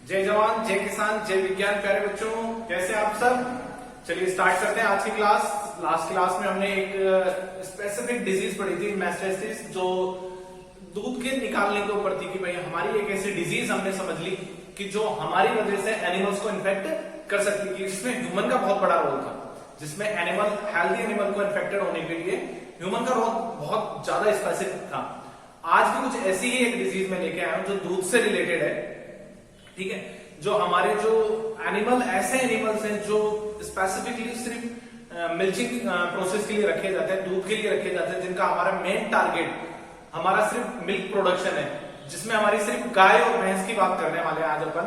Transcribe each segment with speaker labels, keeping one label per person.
Speaker 1: जय जवान जय किसान जय विज्ञान। प्यारे बच्चों, कैसे आप सब। चलिए स्टार्ट करते हैं आज की क्लास। लास्ट क्लास में हमने एक स्पेसिफिक डिजीज पढ़ी थी, मैस्टाइटिस, जो दूध के निकालने के ऊपर थी कि भाई हमारी एक ऐसी डिजीज हमने समझ ली कि जो हमारी वजह से एनिमल्स को इन्फेक्ट कर सकती थी। इसमें ह्यूमन का बहुत बड़ा रोल था, जिसमें एनिमल हेल्दी एनिमल को इन्फेक्टेड होने के लिए ह्यूमन का रोल बहुत ज्यादा स्पेसिफिक था। आज भी कुछ ऐसी ही एक डिजीज में लेके आया हूं जो दूध से रिलेटेड है। ठीक है, जो हमारे जो एनिमल ऐसे एनिमल्स हैं जो स्पेसिफिकली सिर्फ मिल्चिंग प्रोसेस के लिए रखे जाते हैं, दूध के लिए रखे जाते हैं, जिनका हमारा मेन टारगेट हमारा सिर्फ मिल्क प्रोडक्शन है, जिसमें हमारी सिर्फ गाय और भैंस की बात करने वाले हैं आज अपन।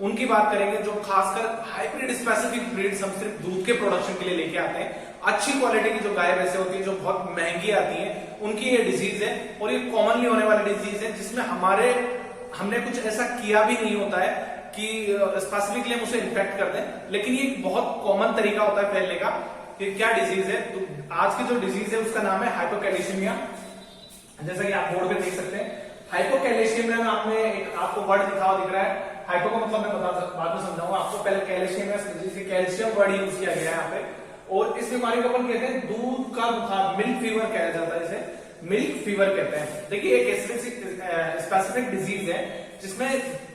Speaker 1: उनकी बात करेंगे जो खासकर हाइब्रिड स्पेसिफिक ब्रीड्स हम सिर्फ दूध के प्रोडक्शन के लिए लेके आते हैं। अच्छी क्वालिटी की जो गाय भैंसे होती है जो बहुत महंगी आती है, उनकी ये डिजीज है और ये कॉमनली होने वाली डिजीज है, जिसमें हमने कुछ ऐसा किया भी नहीं होता है कि स्पेसिफिकली हम उसे इन्फेक्ट कर दें, लेकिन ये एक बहुत कॉमन तरीका होता है फैलने का कि क्या डिजीज है। तो आज की जो डिजीज है उसका नाम है हाइपोकैल्शियमिया। जैसा कि आप बोर्ड पे देख सकते हैं, हाइपोकैल्शियमिया में आपने एक आपको वर्ड लिखा हुआ दिख रहा है। हाइपो का मतलब मैं बाद में समझाऊंगा आपको। पहले कैल्शियमिया, जिसे कैल्शियम वर्ड यूज किया गया है यहाँ पे। और इस बीमारी को अपन कहते हैं दूध का बुखार, मिल्क फीवर कहा जाता है, इसे मिल्क फीवर कहते हैं। देखिए एक स्पेसिफिक डिजीज है जिसमें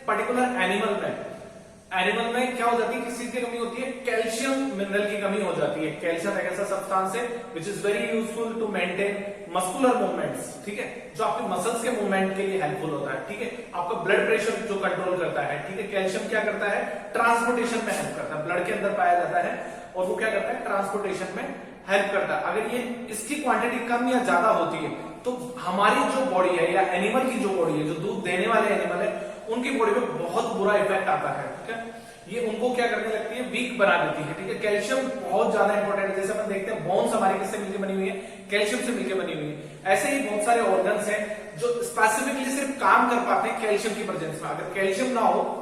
Speaker 1: पर्टिकुलर एनिमल में क्या हो जाती है, किस चीज की कमी होती है, कैल्शियम मिनरल की कमी हो जाती है। कैल्शियम एक ऐसा सब्सटेंस है which is very useful to maintain muscular movements. ठीक है, जो आपके मसल्स के मूवमेंट के लिए हेल्पफुल होता है। ठीक है, आपका ब्लड प्रेशर जो कंट्रोल करता है। ठीक है, कैल्शियम क्या करता है, ट्रांसपोर्टेशन में हेल्प करता है, ब्लड के अंदर पाया जाता है और वो क्या करता है, ट्रांसपोर्टेशन में हेल्प करता है। अगर ये इसकी क्वांटिटी कम या ज्यादा होती है तो हमारी जो बॉडी है या एनिमल की जो बॉडी है, जो दूध देने वाले एनिमल है, उनकी बॉडी पे बहुत बुरा इफेक्ट आता है। ठीक है, ये उनको क्या करने लगती है, वीक बना देती है। ठीक है, कैल्शियम बहुत ज्यादा इंपॉर्टेंट है। जैसे अपन देखते हैं बोन्स हमारी किससे मिलकर बनी हुई है, कैल्शियम से मिलकर बनी हुई है। ऐसे ही बहुत सारे ऑर्गन्स हैं जो स्पेसिफिकली सिर्फ काम कर पाते हैं कैल्शियम की प्रेजेंस में। अगर कैल्शियम ना हो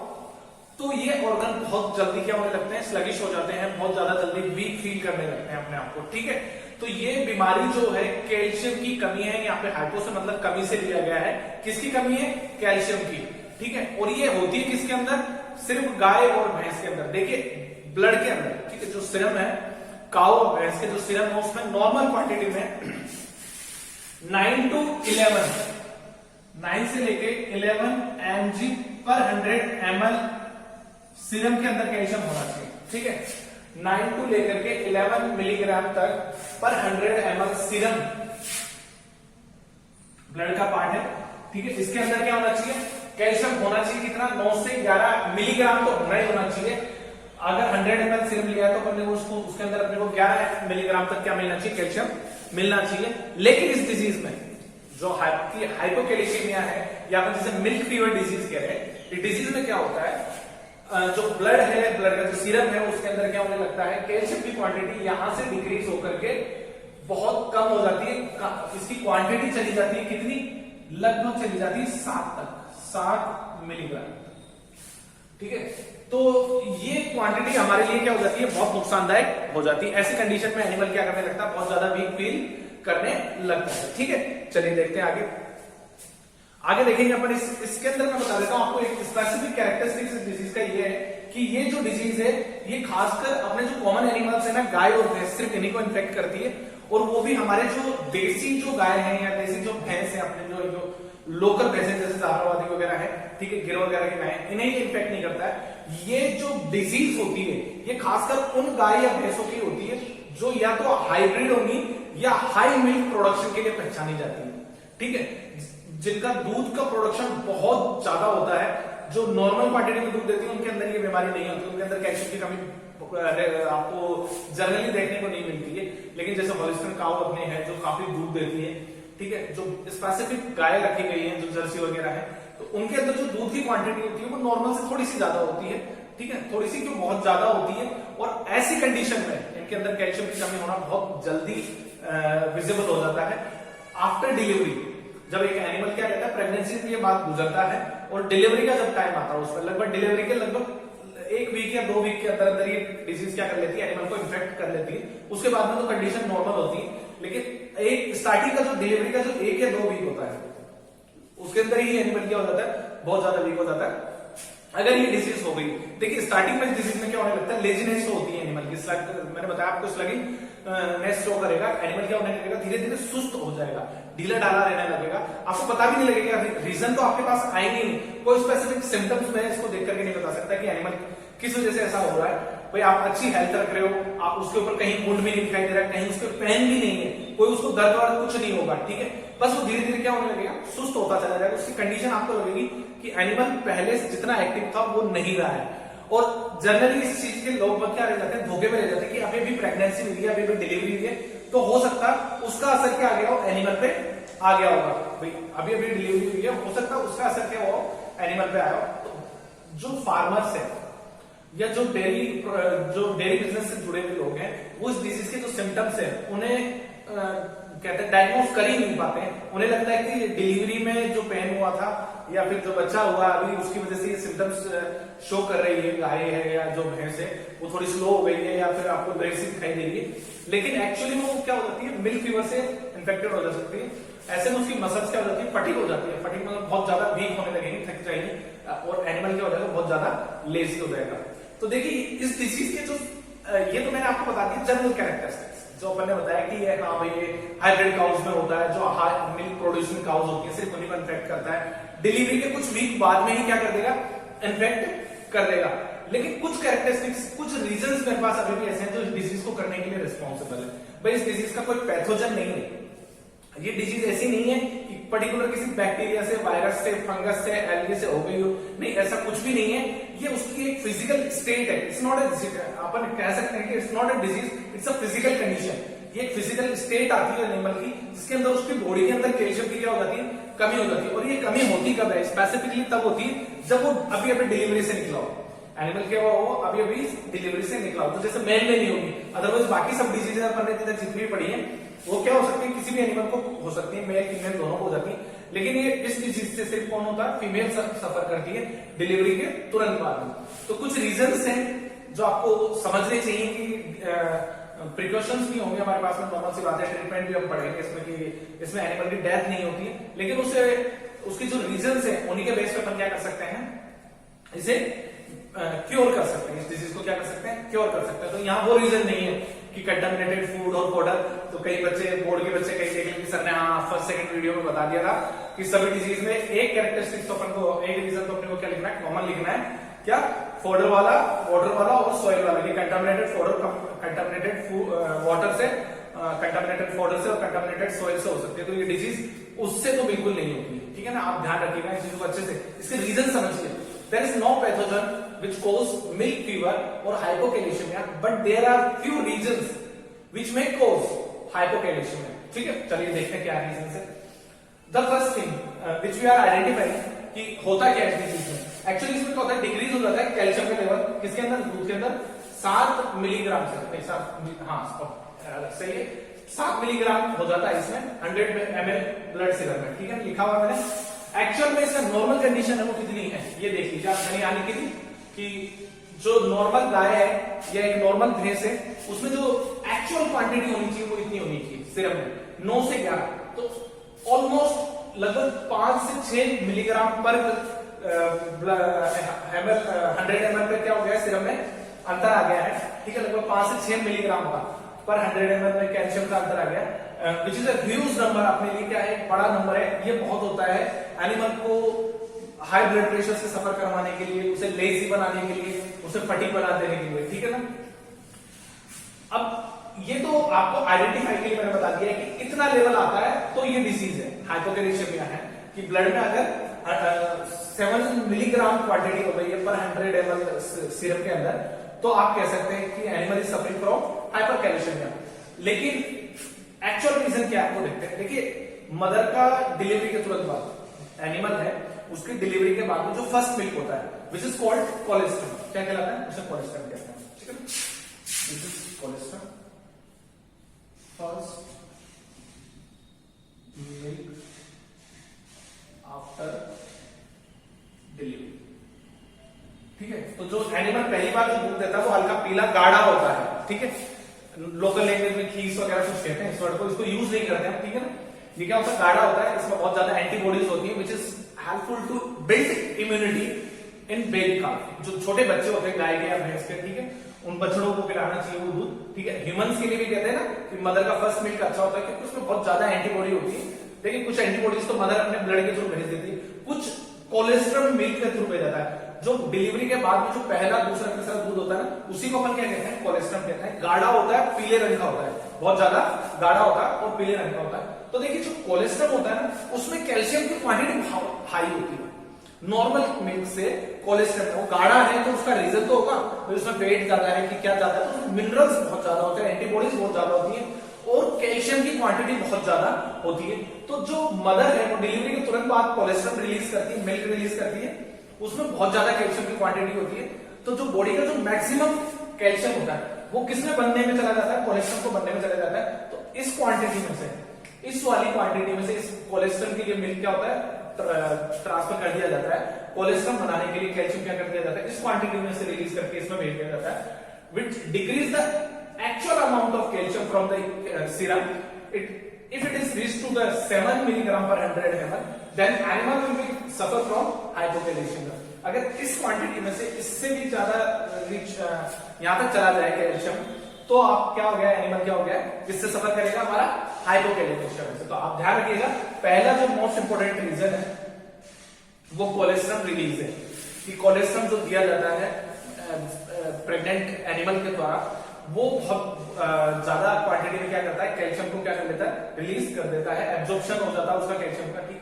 Speaker 1: तो ये ऑर्गन बहुत जल्दी क्या होने लगते हैं, स्लगिश हो जाते हैं, बहुत ज्यादा जल्दी वीक फील करने लगते हैं अपने आप को। ठीक है, तो ये बीमारी जो है कैल्शियम की कमी है। यहाँ पे हाइपो से मतलब कमी से लिया गया है। किसकी कमी है, कैल्शियम की। ठीक है, और ये होती है किसके अंदर, सिर्फ गाय और भैंस के अंदर। देखिए ब्लड के अंदर, ठीक है, जो सीरम है काऊ और भैंस के जो सीरम है उसमें नॉर्मल क्वांटिटी में 9 to 11 9 से लेके 11 mg पर 100 ml सीरम के अंदर कैल्शियम होना चाहिए। ठीक है, 9 to लेकर के 11 मिलीग्राम तक पर 100 ml सीरम ब्लड का पार्ट है। ठीक है, इसके अंदर क्या होना चाहिए, कैल्शियम होना चाहिए। कितना, 9 से 11 मिलीग्राम तो होना ही होना चाहिए। अगर 100 ml सीरम लिया है तो अपने को उसके अंदर अपने को 11 मिलीग्राम तक क्या मिलना चाहिए, कैल्शियम मिलना चाहिए। लेकिन इस डिजीज में जो हाइपोकैल्शियमिया है या फिर जिसे मिल्क फीवर डिजीज कह रहे हैं, इस डिजीज में क्या होता है, जो ब्लड है, ब्लड का जो सीरम है उसके अंदर क्या होने लगता है, कैल्शियम की क्वांटिटी यहां से डिक्रीज होकर के बहुत कम हो जाती है। इसकी क्वांटिटी चली जाती है कितनी, लगभग चली जाती है 7 मिलीग्राम। ठीक है, तो ये क्वांटिटी हमारे लिए क्या हो जाती है, बहुत नुकसानदायक हो जाती है। ऐसी कंडीशन में एनिमल क्या करने लगता है, बहुत ज्यादा वीक फील करने लगता है। ठीक है, चलिए देखते हैं आगे देखेंगे अपन। इसके अंदर मैं बता देता हूं आपको एक स्पेसिफिक कैरेक्टरिस्टिक्स इस डिजीज का ये है कि ये जो डिजीज है ये खासकर अपने जो कॉमन एनिमल्स है ना, गाय और भैंस, सिर्फ इन्हीं को इन्फेक्ट करती है। और वो भी हमारे जो देसी जो गाय है या देसी जो भैंस है, अपने जो लोकल भैंस जैसे जाफराबादी वगैरह है, ठीक है, गिर वगैरह की गाय, इन्हें ये इन्फेक्ट नहीं करता है। ये जो डिजीज होती है ये खासकर उन गाय या भैंसों की होती है जो या तो हाइब्रिड होंगी या हाई मिल्क प्रोडक्शन के लिए पहचानी जाती है। ठीक है, जिनका दूध का प्रोडक्शन बहुत ज्यादा होता है, जो नॉर्मल क्वांटिटी में दूध देती है उनके अंदर ये बीमारी नहीं होती, उनके अंदर कैल्शियम की कमी आपको जनरली देखने को नहीं मिलती है। लेकिन जैसे हॉलिस्टन काऊ अपने है जो काफी दूध देती है, ठीक है, जो स्पेसिफिक गाय रखी गई है जो जर्सी वगैरह है, तो उनके अंदर जो दूध की क्वांटिटी होती है वो नॉर्मल से थोड़ी सी ज्यादा होती है। ठीक है, थोड़ी सी क्यों, बहुत ज्यादा होती है। और ऐसी कंडीशन में इनके अंदर कैल्शियम की कमी होना बहुत जल्दी विजिबल हो जाता है। आफ्टर डिलीवरी, जब एक एनिमल क्या रहता है, प्रेगनेंसी से ये बात गुजरता है और डिलीवरी का जब टाइम आता है उसमें लगभग डिलीवरी के लगभग 1 वीक या 2 वीक के अंदर अंदर ये डिजीज क्या कर लेती है, एनिमल को इन्फेक्ट कर लेती है। उसके बाद में तो कंडीशन नॉर्मल होती है, लेकिन एक स्टार्टिंग का जो डिलीवरी का जो 1 या 2 वीक होता है उसके अंदर ही एनिमल क्या हो जाता है, बहुत ज्यादा वीक हो जाता है। अगर ये डिजीज हो गई, देखिए स्टार्टिंग में डिजीज में क्या होने लगता है, लेजीनेस होती है एनिमल की, मैंने बताया आपको स्लगिंग शो करेगा, एनिमल क्या होने लगेगा, धीरे धीरे सुस्त हो जाएगा, ढीला ढाला रहने लगेगा, आपको पता भी नहीं लगेगा, रीजन तो आपके पास आएंगे नहीं, कोई स्पेसिफिक सिम्टम्स में इसको देख करके नहीं बता सकता कि एनिमल किस वजह से ऐसा हो रहा है। भाई आप अच्छी हेल्थ रख रहे हो, आप उसके ऊपर कहीं वुंड भी नहीं दिखाई दे रहा है, कहीं उसके पेन भी नहीं है, कोई उसको दर्द वर्द कुछ नहीं होगा, ठीक है, बस वो धीरे धीरे क्या होने लगेगा, सुस्त होता चला जाएगा, उसकी कंडीशन आपको लगेगी कि एनिमल पहले से जितना एक्टिव था वो नहीं रहा है। और जनरली इस चीज के लोग क्या रह जाते हैं, धोखे में रह जाते हैं कि अभी भी प्रेगनेंसी हुई है, अभी भी डिलीवरी हुई है, तो हो सकता है उसका असर क्या आ गया हो, एनिमल पे आ गया होगा। भाई अभी अभी डिलीवरी हुई है, हो सकता है उसका असर क्या हो, एनिमल पे आया हो। तो जो फार्मर्स है या जो डेयरी बिजनेस से जुड़े हुए लोग हैं, वो इस डिजीज के जो सिम्टम्स है उन्हें कहते हैं डायग्नोज कर ही नहीं पाते हैं। उन्हें लगता है कि डिलीवरी में जो पेन हुआ था या फिर जो बच्चा हुआ अभी उसकी वजह से ये सिम्टम्स शो कर रही है, गाय है या जो भैंस है वो थोड़ी स्लो हो गई है या फिर आपको ब्रेसी दिखाई दे रही है, लेकिन एक्चुअली वो क्या हो जाती है, मिल्क फीवर से इन्फेक्टेड हो जा सकती है। ऐसे में उसकी मसल्स क्या हो जाती है, फटीग हो जाती है, फटीग मतलब बहुत ज्यादा वीक होने लगेगी, थक जाएगी और एनिमल क्या हो जाएगा, बहुत ज्यादा लेजी हो जाएगा। तो देखिए इस डिसीज के जो ये तो मैंने आपको बता दिया जनरल कैरेक्टरिस्टिक्स, जो अपन ने बताया कि ये हाँ भाई ये हाइब्रिड काउज में होता है, जो हाई मिल्क प्रोड्यूसिंग काउज होती है सिर्फ उन्हीं को इन्फेक्ट करता है, डिलीवरी के कुछ वीक बाद में ही क्या कर देगा, इन्फेक्ट कर देगा। लेकिन कुछ कैरेक्टरिस्टिक्स, कुछ रीजंस मेरे पास अभी भी ऐसे हैं जो इस डिजीज को करने के लिए रिस्पॉन्सिबल है। भाई इस डिजीज का कोई पैथोजन नहीं है, ये डिजीज ऐसी नहीं है कि पर्टिकुलर किसी बैक्टीरिया से, वायरस से, फंगस से, एल्गी से हो गई हो, नहीं ऐसा कुछ भी नहीं है, ये उसकी एक फिजिकल स्टेट है। इट्स नॉट ए, अपन कह सकते हैं कि it's not a disease, it's a physical condition. ये एक फिजिकल स्टेट आती है एनिमल की, जिसके अंदर उसकी बॉडी के अंदर कैल्शियम की क्या हो जाती है, कमी हो जाती है। और ये कमी होती कब है, स्पेसिफिकली तब होती है जब वो अभी अभी डिलीवरी से निकला हो, एनिमल क्या हो अभी अभी डिलीवरी से निकला हो, तो जैसे मेल में नहीं होगी, अदरवाइज बाकी सब डिजीज अपन ने जितनी पड़ी है वो क्या हो सकती है, किसी भी एनिमल को हो सकती है, मेल फीमेल दोनों को हो जाती है, लेकिन ये इस डिजीज से सिर्फ कौन होता है, फीमेल सफर करती है डिलीवरी के तुरंत बाद में। तो कुछ रीजंस हैं जो आपको समझने चाहिए कि प्रिकॉशंस भी होंगे हमारे पास में, नॉर्मल सी बात है, ट्रीटमेंट भी हम पढ़ेंगे इसमें कि इसमें एनिमल की डेथ नहीं होती है, लेकिन उसे उसकी जो रीजंस है उन्हीं के बेस पे अपन क्या कर सकते हैं, इसे क्योर कर सकते हैं, इस डिजीज को क्या कर सकते हैं, क्योर कर सकते हैं। तो यहाँ वो रीजन नहीं है कि कंटामिनेटेड फूड और पाउडर, तो कई बच्चे बोर्ड के बच्चे कई देखेंगे कि सर ने हाँ फर्स्ट सेकंड वीडियो में बता दिया था कि सभी डिजीज में एक कैरेक्टरिस्टिक तो अपन को, एक रीजन तो अपने को क्या लिखना है, कॉमन लिखना है, क्या, फॉडर वाला, वाटर वाला और सॉइल वाला, कि कंटामिनेटेड फॉडर, कंटामिनेटेड वाटर से, कंटामिनेटेड फॉडर से और कंटामिनेटेड सॉइल से हो सकती है। तो ये डिजीज उससे तो बिल्कुल नहीं होती है, ठीक है ना, आप ध्यान रखिएगा इस चीज को अच्छे से, इसके रीजन समझिए। There is no pathogen which cause milk fever or hypocalcemia, but there are few reasons which may cause hypocalcemia. ठीक है, चलिए देखते हैं क्या रीजन है। The first thing which we are identifying कि होता क्या है इस डिजीज में, एक्चुअली इसमें क्या होता है, डिक्रीज हो जाता है कैल्शियम का लेवल, किसके अंदर, दूध के अंदर 7 मिलीग्राम से, सही है, 7 मिलीग्राम हो जाता है इसमें 100 ml ब्लड सीरम में, ठीक है, लिखा हुआ मैंने। एक्चुअल में इसका नॉर्मल कंडीशन है वो कितनी है, ये देख लीजिए आप, यानी कि जो नॉर्मल गाय है या एक नॉर्मल भैंस है, उसमें जो एक्चुअल क्वांटिटी होनी चाहिए वो इतनी होनी चाहिए सिरप में, 9 से 11, तो ऑलमोस्ट लगभग 5 से 6 मिलीग्राम पर 100 ml पे क्या हो गया, सिरप में अंतर आ गया है, ठीक है, लगभग 5 से 6 मिलीग्राम का पर 100 ml में कैल्शियम का अंतर आ गया, which is a huge number, अपने लिए क्या है, बड़ा नंबर है, ये बहुत होता है एनिमल को हाई ब्लड प्रेशर से सफर करवाने के लिए, उसे लेजी बनाने के लिए, उसे फटीग बना देने के लिए, ठीक है ना। अब ये तो आपको आइडेंटिफाई के लिए मैंने बता दिया है कि इतना लेवल आता है तो ये डिसीज है, हाइपोकैलेशिया है, कि ब्लड में अगर 7 मिलीग्राम क्वांटिटी हो गई है पर 100 ml सिरप के अंदर, तो आप कह सकते हैं कि एनिमल इज सफरिंग फ्रॉम हाइपरकैलेशिया। लेकिन एक्चुअल रीजन क्या है आपको देखते हैं, देखिए मदर का डिलीवरी के तुरंत बाद एनिमल है, उसकी डिलीवरी के बाद में जो फर्स्ट मिल्क होता है विच इज कॉल्ड कोलेस्ट्रम, क्या कहलाता है, उसे कोलेस्ट्रम कहते हैं, ठीक है, this is colostrum, first milk after delivery, ठीक है। तो जो एनिमल पहली बार जो दूध देता है वो हल्का पीला गाढ़ा होता है, ठीक है, लोकल लैंग्वेज में खीस वगैरह कुछ कहते हैं इस वर्ड को, इसको यूज नहीं करते हैं, ठीक है ना। ये क्या होता है, गाढ़ा होता है, इसमें बहुत ज्यादा एंटीबॉडीज होती है which is helpful to build immunity in baby calf, जो छोटे बच्चे होते हैं गाय के या भैंस के, ठीक है, उन बछड़ों को पिलाना चाहिए वो दूध, ठीक है। ह्यूमंस के लिए भी कहते हैं ना कि मदर का फर्स्ट मिल्क अच्छा होता है क्योंकि उसमें बहुत ज्यादा एंटीबॉडी होती है, लेकिन कुछ एंटीबॉडीज तो मदर अपने ब्लड के थ्रू भेज देती है, कुछ कोलेस्ट्रॉल मिल्क के थ्रू भेज जाता है। जो डिलीवरी के बाद में जो पहला दूसरा तीसरा दूध होता है ना, उसी को अपन क्या कहते हैं, कोलेस्ट्रॉल कहते हैं। गाढ़ा होता है, पीले रंग का होता है, बहुत ज्यादा गाढ़ा होता है और पीले रंग का होता है। तो देखिए जो कोलेस्ट्रॉल होता है ना, उसमें कैल्शियम की क्वांटिटी हाई होती है। नॉर्मल मिल्क से कोलेस्ट्रॉल वो गाढ़ा है तो उसका रीजन तो होगा तो उसमें वेट ज्यादा है कि क्या ज्यादा है, तो उसमें मिनरल्स बहुत ज्यादा होते हैं, एंटीबॉडीज बहुत ज्यादा होती है और कैल्शियम की क्वांटिटी बहुत ज्यादा होती है। तो जो मदर है वो डिलीवरी के तुरंत बाद कोलेस्ट्रॉल रिलीज करती है, मिल्क रिलीज करती है, उसमें बहुत ज्यादा कैल्शियम की क्वांटिटी होती है। तो जो बॉडी का जो मैक्सिमम कैल्शियम होता है वो किसमें बनने में चला जाता है, कोलेस्ट्रॉल को बनने में चला जाता है। तो इस क्वांटिटी में से, इस वाली क्वांटिटी में से इस कोलेस्ट्रॉल के लिए मिल्क क्या होता है, ट्रांसफर कर दिया जाता है। कोलेस्ट्रॉल बनाने के लिए कैल्शियम क्या कर दिया जाता है, इस क्वांटिटी में से रिलीज करके इसमें भेज दिया जाता है, which decrease the actual amount of calcium from the serum. If it is reached to the 7 milligram per 100 ml, then animal will be suffer from hypocalcemia. अगर इस क्वांटिटी में से इससे भी ज्यादा रिच यहां तक चला जाए कैल्शियम, तो आप क्या हो गया, एनिमल क्या हो गया, जिससे सफर करेगा हमारा हाइपोकैलेमिया से। तो आप ध्यान रखिएगा, पहला जो मोस्ट इंपोर्टेंट रीजन है वो कोलेस्ट्रॉल रिलीज है, कि कोलेस्ट्रॉल जो दिया जाता है प्रेग्नेंट एनिमल के द्वारा, वो बहुत ज्यादा क्वांटिटी में क्या करता है, कैल्शियम को क्या कर देता है, रिलीज कर देता है, एब्जॉर्प्शन हो जाता है उसका कैल्शियम का। ठीक,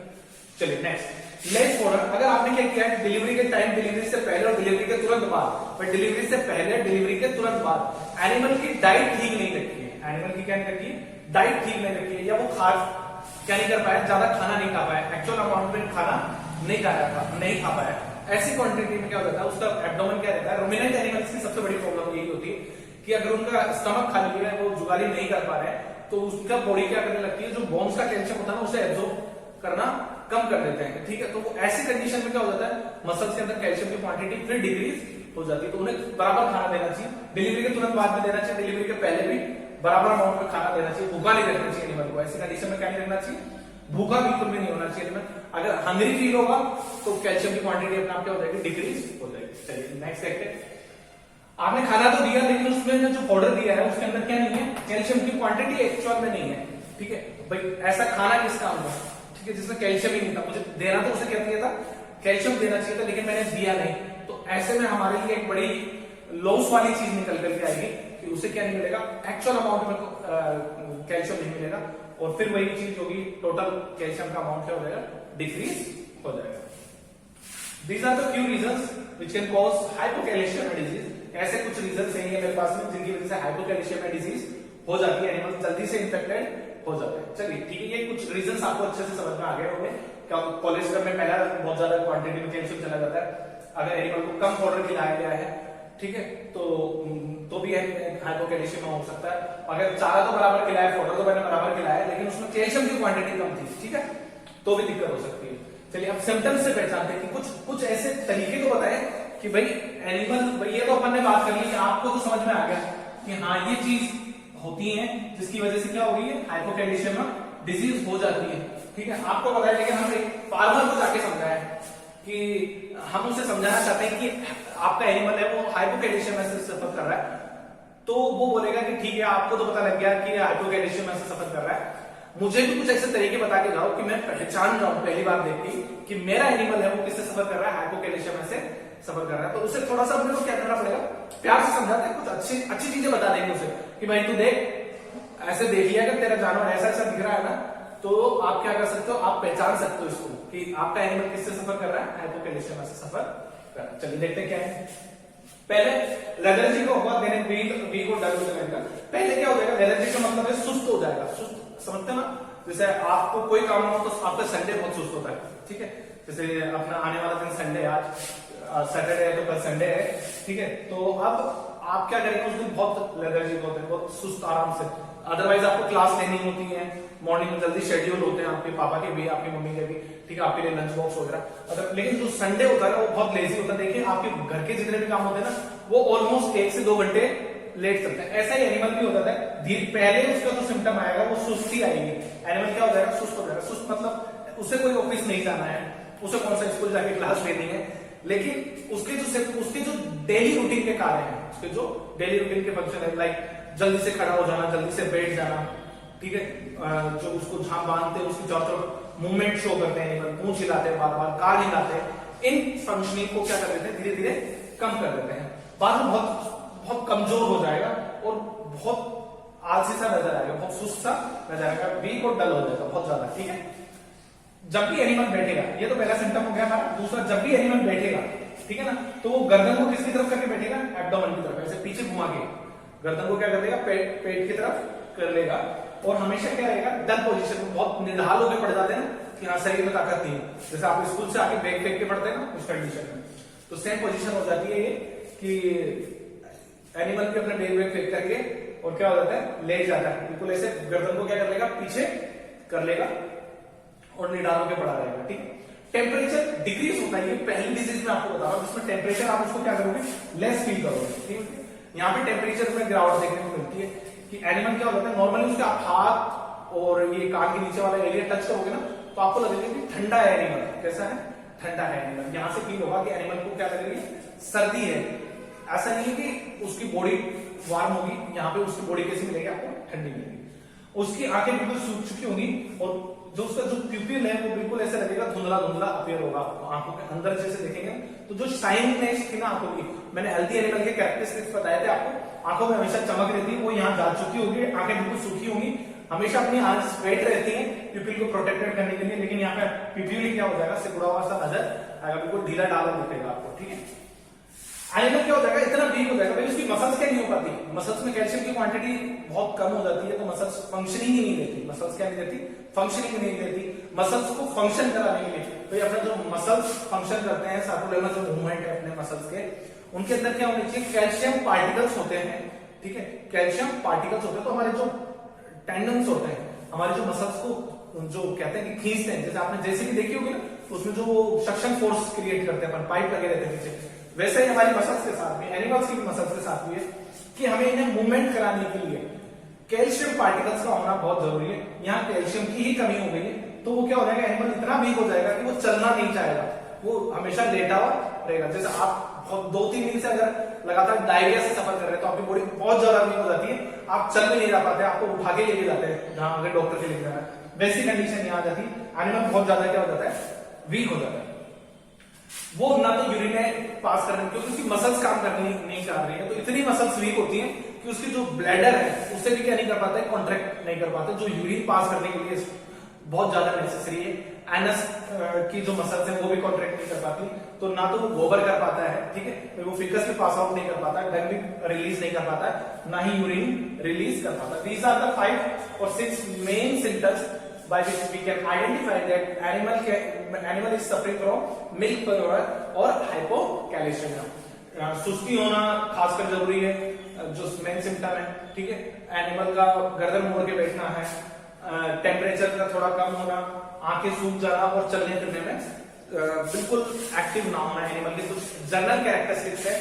Speaker 1: चलिए नेक्स्ट, लेट्स फॉर अगर आपने क्या किया है, डिलीवरी के टाइम, डिलीवरी से पहले और डिलीवरी के तुरंत बाद, पर डिलीवरी से पहले डिलीवरी के तुरंत बाद एनिमल की डाइट ठीक नहीं रखी है, एनिमल की क्या नहीं रखी है, डाइट ठीक नहीं रखी है, या वो क्या नहीं कर पाया, ज्यादा खाना नहीं खा पाया, एक्चुअल अमाउंट में खाना नहीं खा पाया, ऐसी क्वांटिटी में क्या हो जाता है, उसका एब्डोमेन क्या रहता है। रुमिनेंट एनिमल्स की सबसे बड़ी प्रॉब्लम यही होती है कि अगर उनका स्टमक खाली है, वो जुगाली नहीं कर पा रहे हैं, तो उसका बॉडी क्या करने लगती है, जो बोन्स का कैल्शियम होता है ना, उसे एब्जॉर्ब करना कम कर देते हैं। ठीक है, तो वो ऐसी कंडीशन में क्या हो जाता है, मसल्स के अंदर कैल्शियम की क्वांटिटी फिर डिक्रीज हो जाती है। तो उन्हें बराबर खाना देना चाहिए, डिलीवरी के तुरंत बाद में देना चाहिए, डिलीवरी के पहले भी बराबर अमाउंट में खाना देना चाहिए, भूखा नहीं रखना चाहिए एनिमल को। ऐसी कंडीशन में क्या नहीं रखना चाहिए, भूखा बिल्कुल भी नहीं होना चाहिए एनिमल। अगर हंग्री फील होगा तो कैल्शियम की क्वांटिटी अपने आप क्या हो जाएगी, डिक्रीज हो जाएगी। चलिए नेक्स्ट देखते हैं, आपने खाना तो दिया लेकिन उसमें जो पाउडर दिया है उसके अंदर क्या नहीं है, कैल्शियम की क्वांटिटी एक्चुअल में नहीं है। ठीक है भाई, ऐसा खाना किस काम का, ठीक है, जिसमें कैल्शियम ही नहीं था, मुझे देना तो उसे क्या दिया था, कैल्शियम देना चाहिए था, लेकिन मैंने दिया नहीं, तो ऐसे में हमारे लिए एक बड़ी लॉस वाली चीज निकल करके आएगी कि उसे क्या नहीं मिलेगा, एक्चुअल अमाउंट में कैल्शियम नहीं मिलेगा, और फिर वही चीज होगी, टोटल कैल्शियम का अमाउंट क्या हो जाएगा, डिक्रीज हो जाएगा। These are the few reasons which can cause hypocalcemia disease. ऐसे कुछ रीजन है मेरे पास में जिनकी वजह से हाइपोकैल्शियमिया डिजीज हो जाती है, एनिमल जल्दी से इन्फेक्टेड हो जाते हैं। चलिए ठीक है, ये कुछ रीजन आपको अच्छे से समझ में आ गए होंगे। क्या कोलेस्ट्रॉल में पहला बहुत ज्यादा क्वांटिटी में कैल्शियम चला जाता है, अगर एनिमल को कम पाउडर खिलाया गया है, ठीक है, तो भी हाइपोकैल्शियमिया हो सकता है। अगर चारा तो बराबर खिलाया, पाउडर तो मैंने बराबर खिलाया, लेकिन उसमें कैल्शियम की क्वांटिटी कम थी, ठीक है, तो भी दिक्कत हो सकती है। चलिए अब सिम्टम्स से पहचानते हैं कि कुछ ऐसे तरीके तो बताएं कि भाई एनिमल, ये तो अपन ने बात कर ली कि आपको तो समझ में आ गया कि हाँ ये चीज होती है जिसकी वजह से क्या होगी, हाइपोकैल्शियमिया डिजीज हो जाती है। ठीक है, आपको पता है, लेकिन हम एक फार्मर को जाके समझाया कि हम उसे समझाना चाहते हैं कि आपका एनिमल है वो हाइपोकैल्शियमिया से सफर कर रहा है, तो वो बोलेगा कि ठीक है, आपको तो पता लग गया कि हाइपोकैल्शियमिया से सफर कर रहा है, मुझे भी कुछ ऐसे तरीके बता के जाओ कि मैं पहचान जाऊं पहली बार देख के कि मेरा एनिमल है वो किससे सफर कर रहा है, हाइपोकैल्शियमिया से सफर कर रहा है। तो उसे थोड़ा सा अपने को क्या करना पड़ेगा, प्यार से समझाते हैं, कुछ अच्छी चीजें बता देंगे उसे कि भाई तू देख, ऐसे देख लिया अगर तेरा जानवर ऐसा ऐसा दिख रहा है ना, तो आप क्या कर सकते हो, आप पहचान सकते हो इसको कि आपका एनिमल किससे सफर कर रहा है, हाइपोकैल्शियमिया से सफर कर रहा है। चलिए देखते हैं क्या है। पहले लेथर्जी को होगा, देन वी को डर हो जाएगा। पहले क्या हो जाएगा, लेथर्जी का मतलब है सुस्त हो जाएगा, सुस्त समझते ना, जैसे आपको कोई काम हो तो आपका संडे बहुत सुस्त होता है, ठीक है, जैसे अपना आने वाला दिन संडे, आज सैटरडे है तो कल संडे है, ठीक है, तो अब आप क्या करेंगे, उस दिन बहुत लेथर्जिक होते हैं, बहुत सुस्त आराम से। अदरवाइज आपको क्लास लेनी होती है, मॉर्निंग में जल्दी शेड्यूल होते हैं आपके पापा के भी, आपकी मम्मी के भी, ठीक है, आपके लिए लंच बॉक्स वगैरह, अगर, लेकिन जो संडे होता है वो बहुत लेजी होता है। देखिए आपके घर के जितने भी काम होते हैं ना, वो ऑलमोस्ट 1 से 2 घंटे लेट सकते हैं। ऐसा ही एनिमल भी होता है, धीरे पहले उसका जो सिम्टम आएगा वो सुस्ती आएगी, एनिमल क्या हो जाएगा, सुस्त हो जाएगा। सुस्त मतलब उसे कोई ऑफिस नहीं जाना है, उसे कौन सा स्कूल जाके क्लास लेनी है, लेकिन उसके जो डेली रूटीन के कार्य हैं, उसके जो डेली रूटीन के फंक्शन है, लाइक जल्दी से खड़ा हो जाना, जल्दी से बैठ जाना, ठीक है, जो उसको झांप बांधते हैं, उसकी चारों तरफ मूवमेंट शो करते हैं, पूंछ हिलाते हैं, बार बार कान हिलाते हैं, इन फंक्शनिंग को क्या कर देते हैं, धीरे धीरे कम कर देते हैं। बाद में बहुत कमजोर हो जाएगा और बहुत आलसी सा नजर आएगा, बहुत सुस्त सा नजर आएगा, वीक और डल हो जाएगा बहुत ज्यादा, ठीक है। जब भी एनिमल बैठेगा, ये तो पहला सिम्टम हो गया हमारा। दूसरा, जब भी एनिमल बैठेगा, ठीक है ना, तो वो गर्दन को किसकी तरफ करके बैठेगा, एब्डोमेन की तरफ, ऐसे पीछे घुमा के गर्दन को क्या कर देगा, पेट की तरफ कर लेगा, और हमेशा क्या रहेगा, डल पोजीशन में। बहुत निढाल होकर पड़ जाते हैं ना कि हाँ शरीर में ताकत नहीं है, जैसे आप स्कूल से आके बैग फेंक के पढ़ते हैं ना, उस कंडीशन में तो सेम पोजीशन हो जाती है ये कि एनिमल भी अपने बैग फेंक करके और क्या हो जाता है, लेट जाता है, बिल्कुल ऐसे गर्दन को क्या कर लेगा, पीछे कर लेगा और निडाल होकर पड़ा रहेगा, ठीक है। टेम्परेचर डिक्रीज होता है, ये पहली डिजीज में आपको बता रहा हूं, जिसमें टेम्परेचर आप उसको क्या करोगे, लेस फील करोगे, ठीक है। यहाँ पे टेम्परेचर में गिरावट देखने को मिलती है कि एनिमल क्या होता है, नॉर्मली उसके आप हाथ और ये कान के नीचे वाला एरिया टच करोगे ना, तो आपको लगेगा कि ठंडा है एनिमल। कैसा है, ठंडा है एनिमल। यहां से फील होगा कि एनिमल को क्या लगेगी, सर्दी है। ऐसा नहीं है कि उसकी बॉडी वार्म होगी, यहाँ पे उसकी बॉडी कैसी मिलेगी, आपको ठंडी मिलेगी। उसकी आंखें बिल्कुल सूख चुकी होंगी और जो उसका जो प्यूपिल है वो बिल्कुल ऐसा लगेगा, धुंधला धुंधला अपीयर होगा आंखों के अंदर। जैसे देखेंगे तो जो शाइनिंगनेस थी ना आंखों की, मैंने हेल्थी एनिमल के कैरेक्टरिस्टिक्स बताए थे आपको, आंखों में हमेशा चमक रहती है, वो यहाँ जा चुकी होगी, आंखें बिल्कुल सूखी होंगी, हमेशा अपनी आंख स्ट्रेट रहती है प्यूपिल को प्रोटेक्टेड करने के लिए। लेकिन यहाँ पे प्यूपिल क्या हो जाएगा, सिकुड़ा हुआ सा नजर आएगा, बिल्कुल ढीला ढाला दिखेगा आपको, ठीक है। एनिमल क्या हो जाएगा, इतना वीक हो जाएगा, भाई उसकी मसल्स क्या नहीं हो पाती, मसल्स में कैल्शियम की क्वांटिटी बहुत कम हो जाती है, तो मसल्स फंक्शनिंग ही नहीं देती। मसल्स क्या नहीं देती, फंक्शनिंग नहीं देती। मसल्स को फंक्शन कराने के लिए, भाई अपने जो मसल्स फंक्शन करते हैं, सर्कुलर जो मूवमेंट है अपने मसल्स के, उनके अंदर क्या होनी चाहिए, कैल्शियम पार्टिकल्स होते हैं, ठीक है। कैल्शियम पार्टिकल्स होते हैं, तो हमारे जो टेंडन्स होते हैं, हमारे जो मसल्स को जो कहते हैं कि खींचते हैं, जैसे आपने जैसे भी देखी होगी ना, उसमें जो सक्शन फोर्स क्रिएट करते हैं, पाइप लगे रहते हैं नीचे, वैसे ही हमारी मसल्स के साथ भी, एनिमल्स की भी मसल्स के साथ भी है कि हमें इन्हें मूवमेंट कराने के लिए कैल्शियम पार्टिकल्स का होना बहुत जरूरी है। यहाँ कैल्शियम की ही कमी हो गई है, तो वो क्या हो जाएगा, एनिमल इतना वीक हो जाएगा कि वो चलना नहीं चाहेगा, वो हमेशा लेटा हुआ रहेगा। जैसे आप 2-3 दिन से अगर लगातार डायरिया से सफर कर रहे हैं, तो आपकी बॉडी बहुत ज्यादा वीक हो जाती है, आप चल भी नहीं रह पाते, आपको उठा के लेके जाते हैं जहां अगर डॉक्टर के लेके जाना है, वैसी कंडीशन यहाँ आ जाती है। एनिमल बहुत ज्यादा क्या हो जाता है, वीक हो जाता है। वो ना तो यूरिन पास कर रहे हैं क्योंकि उसकी मसल्स काम करनी नहीं कर रही है, तो इतनी मसल्स वीक होती हैं कि उसकी जो ब्लैडर है उससे भी क्या नहीं कर पाता है, कॉन्ट्रैक्ट नहीं कर पाते, जो यूरिन पास करने के लिए बहुत ज्यादा नेसेसरी है। एनस की जो मसल्स है वो भी कॉन्ट्रैक्ट नहीं कर पाती, तो ना तो वो गोबर कर पाता है, ठीक है, तो वो फिकस भी पास आउट नहीं कर पाता, डंग भी रिलीज नहीं कर पाता है, ना ही यूरिन रिलीज कर पाता। These are the 5 or 6 main symptoms by which we can identify that animal is suffering from milk failure और hypocalcemia। सुस्ती होना खासकर जरूरी है, जो मेन सिम्टम है, ठीक है। एनिमल का गर्दन मोड़ के बैठना है, टेम्परेचर का थोड़ा कम होना, आंखें सूख जाना और चलने फिरने में बिल्कुल एक्टिव ना होना। एनिमल के कुछ जनरल कैरेक्टरिस्टिक्स है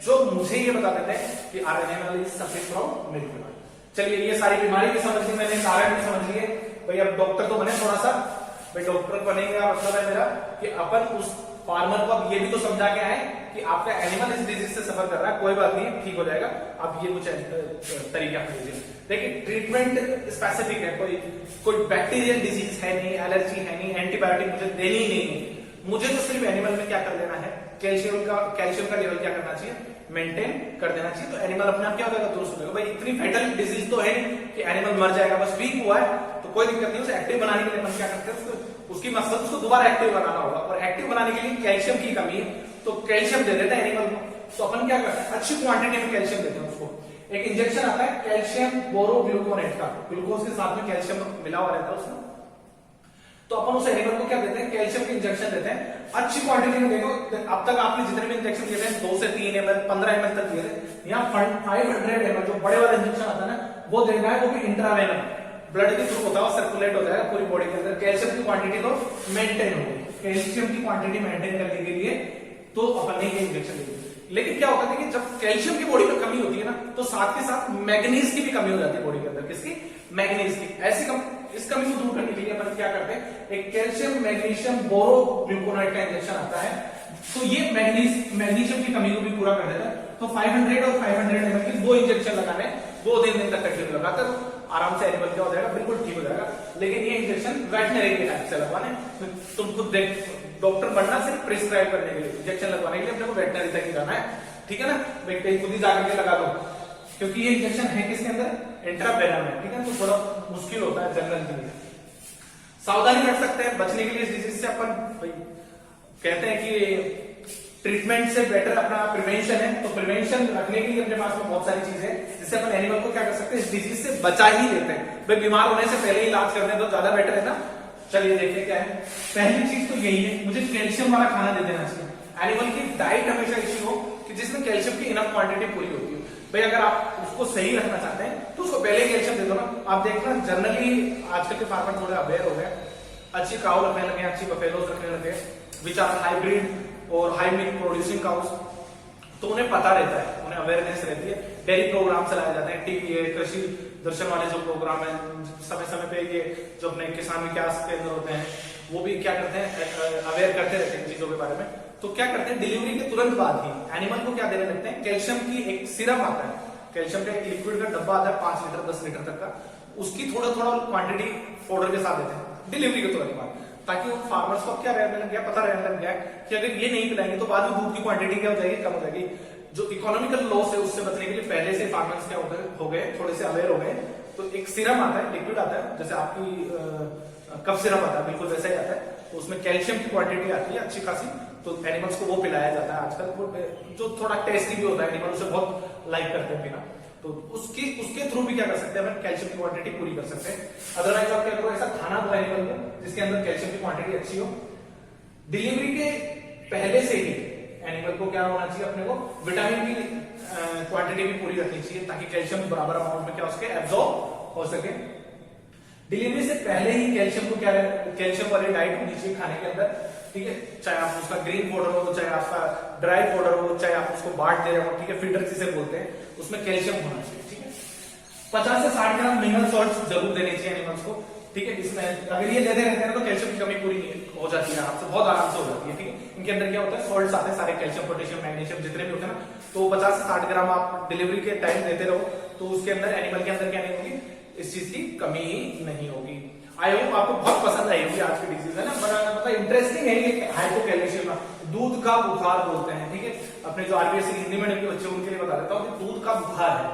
Speaker 1: जो मुझे ये बता देते हैं कि our animal is suffering from milk fever. चलिए ये सारी बीमारी भी समझ ली मैंने, कारण भी समझ लिए, भाई अब डॉक्टर तो बने थोड़ा सा, भाई डॉक्टर बनेगा मतलब है मेरा कि अपन उस फार्मर को अब ये भी तो समझा के आए कि आपका एनिमल इस डिजीज से सफर कर रहा है, कोई बात नहीं, ठीक हो जाएगा, अब ये कुछ तरीका लीजिए। देखिए ट्रीटमेंट स्पेसिफिक है, कोई बैक्टीरियल डिजीज है नहीं, एलर्जी है नहीं, एंटीबायोटिक मुझे देनी ही नहीं है, मुझे तो सिर्फ एनिमल में क्या कर देना है, कैल्शियम का लेवल क्या करना चाहिए, मेंटेन कर देना चाहिए, तो एनिमल अपने आप क्या हो जाएगा, दुरुस्त हो जाएगा। भाई इतनी फैटल डिजीज तो है कि एनिमल मर जाएगा, बस वीक हुआ है तो कोई दिक्कत नहीं, उसे एक्टिव बनाने के लिए अपन क्या करते हैं, उसकी मसल्स को दोबारा एक्टिव बनाना होगा, और एक्टिव बनाने के लिए कैल्शियम की कमी है तो कैल्शियम दे देता है एनिमल को। तो अपन क्या करते हैं, अच्छी क्वांटिटी में कैल्शियम देते हैं उसको। एक इंजेक्शन आता है कैल्शियम बोरोग्लूकोनेट का, ग्लूकोज के साथ में कैल्शियम मिला हुआ रहता है उसमें, तो अपन उस एनिमल को क्या देते हैं, कैल्शियम के इंजेक्शन देते हैं अच्छी क्वांटिटी में। देखो अब तक आपने जितने भी इंजेक्शन दिए थे 2 से 3 ml 15 ml तक दिए थे, यहाँ 500 ml जो बड़े वाला इंजेक्शन आता है ना वो देना है, वो भी इंट्रावेनम, ब्लड के थ्रू होता है, सर्कुलेट हो जाएगा पूरी बॉडी के अंदर। कैल्शियम की क्वांटिटी तो मेंटेन होगी, कैल्शियम की क्वांटिटी मेंटेन करने के लिए तो अपन ने ये इंजेक्शन दिए। लेकिन क्या होता है कि जब कैल्शियम की बॉडी में कमी होती है ना, तो साथ के साथ मैग्नीज की भी कमी हो जाती है बॉडी के अंदर। किसकी, मैग्नीज की। ऐसी इस कमी को दूर करने के लिए अपन क्या करते हैं, एक कैल्शियम मैग्नीशियम बोरो ग्लूकोनाइड का इंजेक्शन आता है, तो ये मैग्नीशियम की कमी को भी पूरा कर देता है। तो 500 और 500 ml के 2 इंजेक्शन लगाने, 2 दिन तक कंटिन्यू लगाकर आराम से एनिमल क्या हो जाएगा, बिल्कुल ठीक हो जाएगा। लेकिन ये इंजेक्शन वेटनरी के टाइप से लगवाने, तुम खुद देख, डॉक्टर बनना सिर्फ प्रिस्क्राइब करने के लिए, इंजेक्शन लगवाने के लिए अपने को वेटनरी तक ही जाना है, ठीक है ना, भाई कहीं खुद ही जाकर के लगा दो, क्योंकि ये इंजेक्शन है किसके अंदर, इंट्रावेनम है, ठीक है, तो थोड़ा मुश्किल होता है जनरल के लिए। सावधानी रख सकते हैं बचने के लिए इस डिजीज से। अपन भाई कहते हैं कि ट्रीटमेंट से बेटर अपना प्रिवेंशन है, तो प्रिवेंशन रखने के लिए अपने पास में बहुत सारी चीजें हैं जिससे अपन एनिमल को क्या कर सकते हैं, इस डिजीज से बचा ही लेते हैं। भाई बीमार होने से पहले ही इलाज करने तो ज्यादा बेटर है ना। चलिए देखते क्या है। पहली चीज तो यही है, मुझे कैल्शियम वाला खाना दे देना चाहिए। एनिमल की डाइट हमेशा ऐसी हो कि जिसमें कैल्शियम की इनफ क्वांटिटी पूरी होती है। भाई अगर आप उसको सही रखना चाहते हैं तो उसको पहले कैल्शियम दे दो ना। आप देखना जनरली आजकल के फार्मर थोड़े अवेयर हो गए, अच्छी काऊ रखने लगे, अच्छी बफेलोस रखने लगे विच आर हाइब्रिड और हाई मिल्क प्रोड्यूसिंग काउस, तो उन्हें पता रहता है, उन्हें अवेयरनेस रहती है। डेयरी प्रोग्राम चलाए जाते हैं, टीवी है, कृषि दर्शन वाले जो प्रोग्राम है, समय समय पे ये जो अपने किसान विकास केंद्र होते हैं वो भी क्या करते हैं, अवेयर करते रहते हैं चीजों के बारे में। तो क्या करते हैं, डिलीवरी के तुरंत बाद ही एनिमल को क्या देने लगते हैं, कैल्शियम की एक सिरप आता है, कैल्शियम का एक लिक्विड का डब्बा आता है 5 लीटर 10 लीटर तक का, उसकी थोड़ा थोड़ा क्वांटिटी पाउडर के साथ देते हैं डिलीवरी के तुरंत बाद, ताकि उन फार्मर्स को क्या रहने लग गया, पता रहने लग गया कि अगर ये नहीं पिलाएंगे तो बाद में दूध की क्वांटिटी क्या हो जाएगी, कम हो जाएगी। जो इकोनॉमिकल लॉस है उससे बचने के लिए पहले से फार्मर्स क्या हो गए, थोड़े से अवेयर हो गए। तो एक सिरप आता है, लिक्विड आता है, जैसे आपकी कफ सिरप आता है, बिल्कुल वैसा ही आता है, तो उसमें कैल्शियम की क्वांटिटी आती है अच्छी खासी, तो एनिमल्स को वो पिलाया जाता है आजकल, जो थोड़ा टेस्टी भी होता है, एनिमल उसे बहुत लाइक करते हैं पीना। तो उसके थ्रू भी क्या कर सकते हैं, अपन कैल्शियम की क्वांटिटी पूरी कर सकते हैं। अदरवाइज आप क्या करो, ऐसा खाना दो एनिमल को जिसके अंदर कैल्शियम की क्वांटिटी अच्छी हो। डिलीवरी के पहले से ही एनिमल को क्या होना चाहिए, अपने को विटामिन की क्वांटिटी भी पूरी रखनी चाहिए, ताकि कैल्शियम बराबर अमाउंट में क्या उसके एब्जॉर्ब हो सके। डिलीवरी से पहले ही कैल्शियम को क्या, कैल्शियम वाली डाइट होनी चाहिए खाने के अंदर, ठीक है, चाहे आप उसका ग्रीन पाउडर हो, चाहे आपका ड्राई पाउडर हो, चाहे आप उसको बाट दे रहे हो, ठीक है, फीडर जिसे बोलते हैं, उसमें कैल्शियम होना चाहिए, ठीक है। 50 से 60 ग्राम मिनरल सॉल्ट जरूर देने चाहिए एनिमल्स को, ठीक है। इसमें अगर ये देते रहते हैं तो कैल्शियम की कमी पूरी हो जाती है आपसे, बहुत आराम से हो जाती है, ठीक है। इनके अंदर क्या होता है, सॉल्ट्स आते हैं सारे, कैल्शियम पोटेशियम मैग्नीशियम जितने भी होते हैं ना, तो 50 से 60 ग्राम आप डिलीवरी के टाइम देते रहो, तो उसके अंदर एनिमल के अंदर क्या नहीं होगी, इस चीज की कमी ही नहीं होगी। आई होप आपको बहुत पसंद आई होगी आज की डिजीज, है ना, मतलब इंटरेस्टिंग है ये हाइपोकैल्शियम, दूध का बुखार बोलते हैं, ठीक है। अपने जो आरबीएससी हिंदी मीडियम के बच्चे उनके लिए बता देता हूँ कि दूध का बुखार है,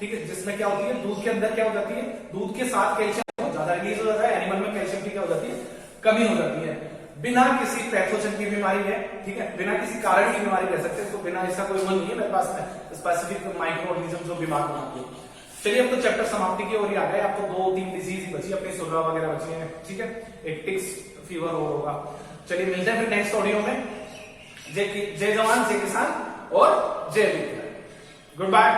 Speaker 1: ठीक है, जिसमें क्या होती है, दूध के अंदर क्या हो जाती है, दूध के साथ कैल्शियम ज्यादा रिलीज हो जाता है, एनिमल में कैल्शियम की क्या हो जाती है, कमी हो जाती है, बिना किसी पैथोजन की बीमारी है, ठीक है, बिना किसी कारण की बीमारी कह सकते हैं इसको, बिना इसका कोई वो नहीं है मेरे पास में स्पेसिफिक माइक्रो ऑर्गेनिज्म जो बीमार बनाती है। चलिए अब तो चैप्टर समाप्ति की ओर ही आ गए, आपको 2-3 डिजीज ही बची, अपनी सुलरा वगैरह बची है, ठीक है, एक टिक्स फीवर और होगा। चलिए मिलते हैं फिर नेक्स्ट ऑडियो में। जय जवान, जय किसान और जय विज्ञान। Good bye.